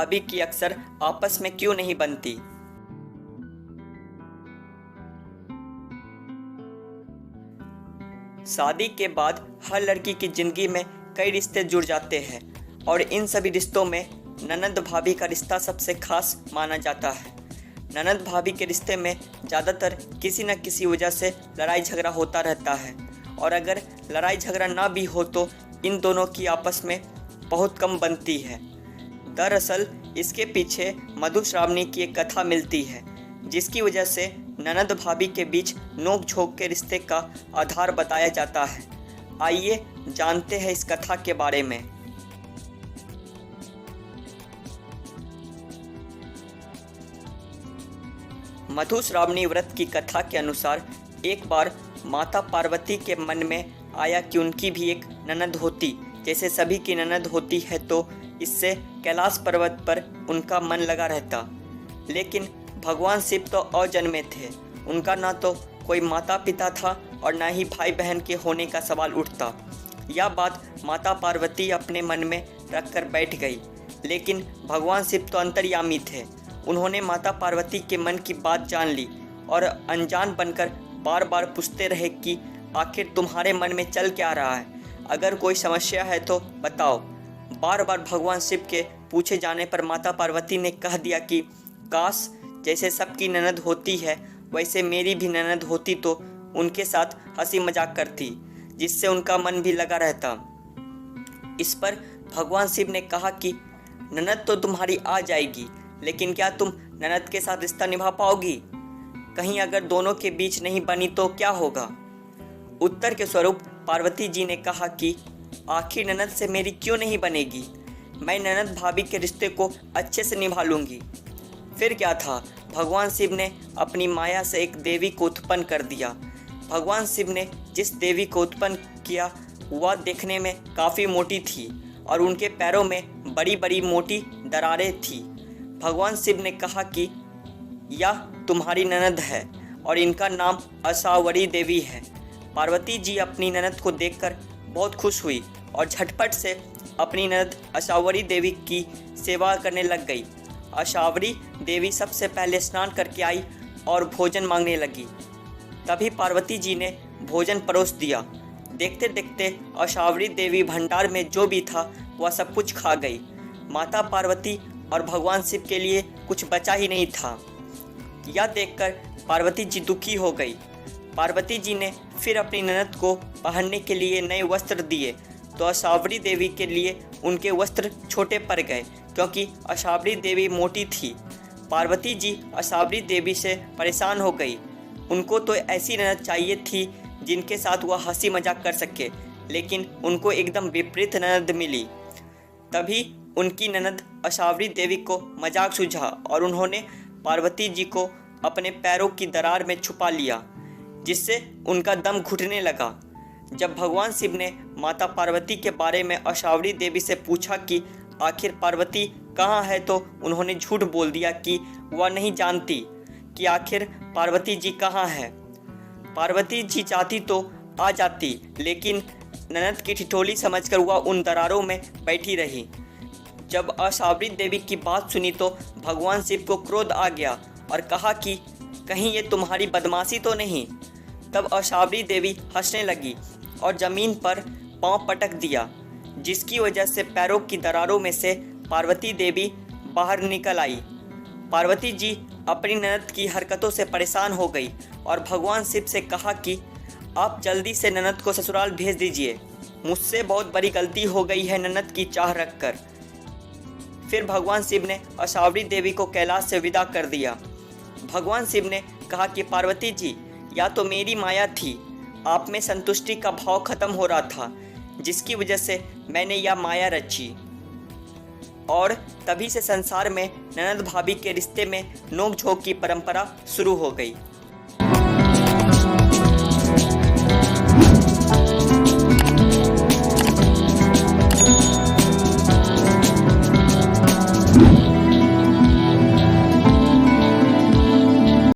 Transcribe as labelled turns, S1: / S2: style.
S1: भाभी की अक्सर आपस में क्यों नहीं बनती। शादी के बाद हर लड़की की जिंदगी में कई रिश्ते जुड़ जाते हैं और इन सभी रिश्तों में ननंद भाभी का रिश्ता सबसे खास माना जाता है। ननंद भाभी के रिश्ते में ज़्यादातर किसी न किसी वजह से लड़ाई झगड़ा होता रहता है और अगर लड़ाई झगड़ा ना भी हो तो इन दोनों की आपस में बहुत कम बनती है। दरअसल इसके पीछे मधुश्रावणी की एक कथा मिलती है जिसकी वजह से ननंद भाभी के बीच नोक झोंक के रिश्ते का आधार बताया जाता है। आइए जानते हैं इस कथा के बारे में। मधुश्रावणी व्रत की कथा के अनुसार एक बार माता पार्वती के मन में आया कि उनकी भी एक ननद होती। जैसे सभी की ननद होती है तो इससे कैलाश पर्वत पर उनका मन लगा रहता। लेकिन भगवान शिव तो अजन्मे थे, उनका ना तो कोई माता पिता था और ना ही भाई बहन के होने का सवाल उठता। यह बात माता पार्वती अपने मन में रख कर बैठ गई। लेकिन भगवान शिव तो अंतर्यामी थे, उन्होंने माता पार्वती के मन की बात जान ली और अनजान बनकर बार बार पूछते रहे कि आखिर तुम्हारे मन में चल क्या रहा है, अगर कोई समस्या है तो बताओ। बार बार भगवान शिव के पूछे जाने पर माता पार्वती ने कह दिया कि काश जैसे सबकी ननद होती है वैसे मेरी भी ननद होती तो उनके साथ हंसी मजाक करती, जिससे उनका मन भी लगा रहता। इस पर भगवान शिव ने कहा कि ननद तो तुम्हारी आ जाएगी, लेकिन क्या तुम ननद के साथ रिश्ता निभा पाओगी? कहीं अगर दोनों के बीच नहीं बनी तो क्या होगा? उत्तर के स्वरूप पार्वती जी ने कहा कि आखिर ननद से मेरी क्यों नहीं बनेगी, मैं ननद भाभी के रिश्ते को अच्छे से निभा लूँगी। फिर क्या था, भगवान शिव ने अपनी माया से एक देवी को उत्पन्न कर दिया। भगवान शिव ने जिस देवी को उत्पन्न किया वह देखने में काफ़ी मोटी थी और उनके पैरों में बड़ी बड़ी मोटी दरारें थी। भगवान शिव ने कहा कि यह तुम्हारी ननद है और इनका नाम असावरी देवी है। पार्वती जी अपनी ननद को देखकर बहुत खुश हुई और झटपट से अपनी ननद असावरी देवी की सेवा करने लग गई। असावरी देवी सबसे पहले स्नान करके आई और भोजन मांगने लगी। तभी पार्वती जी ने भोजन परोस दिया। देखते देखते असावरी देवी भंडार में जो भी था वह सब कुछ खा गई। माता पार्वती और भगवान शिव के लिए कुछ बचा ही नहीं था। यह देखकर पार्वती जी दुखी हो गई। पार्वती जी ने फिर अपनी ननद को पहनने के लिए नए वस्त्र दिए तो असावरी देवी के लिए उनके वस्त्र छोटे पड़ गए क्योंकि असावरी देवी मोटी थी। पार्वती जी असावरी देवी से परेशान हो गई। उनको तो ऐसी ननद चाहिए थी जिनके साथ वह हंसी मजाक कर सके, लेकिन उनको एकदम विपरीत ननद मिली। तभी उनकी ननद असावरी देवी को मजाक सूझा और उन्होंने पार्वती जी को अपने पैरों की दरार में छुपा लिया, जिससे उनका दम घुटने लगा। जब भगवान शिव ने माता पार्वती के बारे में असावरी देवी से पूछा कि आखिर पार्वती कहाँ है तो उन्होंने झूठ बोल दिया कि वह नहीं जानती कि आखिर पार्वती जी कहाँ है। पार्वती जी चाहती तो आ जाती, लेकिन ननद की ठिठोली समझकर वह उन दरारों में बैठी रही। जब असावरी देवी की बात सुनी तो भगवान शिव को क्रोध आ गया और कहा कि कहीं ये तुम्हारी बदमाशी तो नहीं। तब असावरी देवी हंसने लगी और ज़मीन पर पांव पटक दिया, जिसकी वजह से पैरों की दरारों में से पार्वती देवी बाहर निकल आई। पार्वती जी अपनी ननद की हरकतों से परेशान हो गई और भगवान शिव से कहा कि आप जल्दी से ननद को ससुराल भेज दीजिए, मुझसे बहुत बड़ी गलती हो गई है ननद की चाह रखकर। फिर भगवान शिव ने असावरी देवी को कैलाश से विदा कर दिया। भगवान शिव ने कहा कि पार्वती जी, या तो मेरी माया थी, आप में संतुष्टि का भाव खत्म हो रहा था, जिसकी वजह से मैंने यह माया रची। और तभी से संसार में ननद भाभी के रिश्ते में नोक झोंक की परंपरा शुरू हो गई।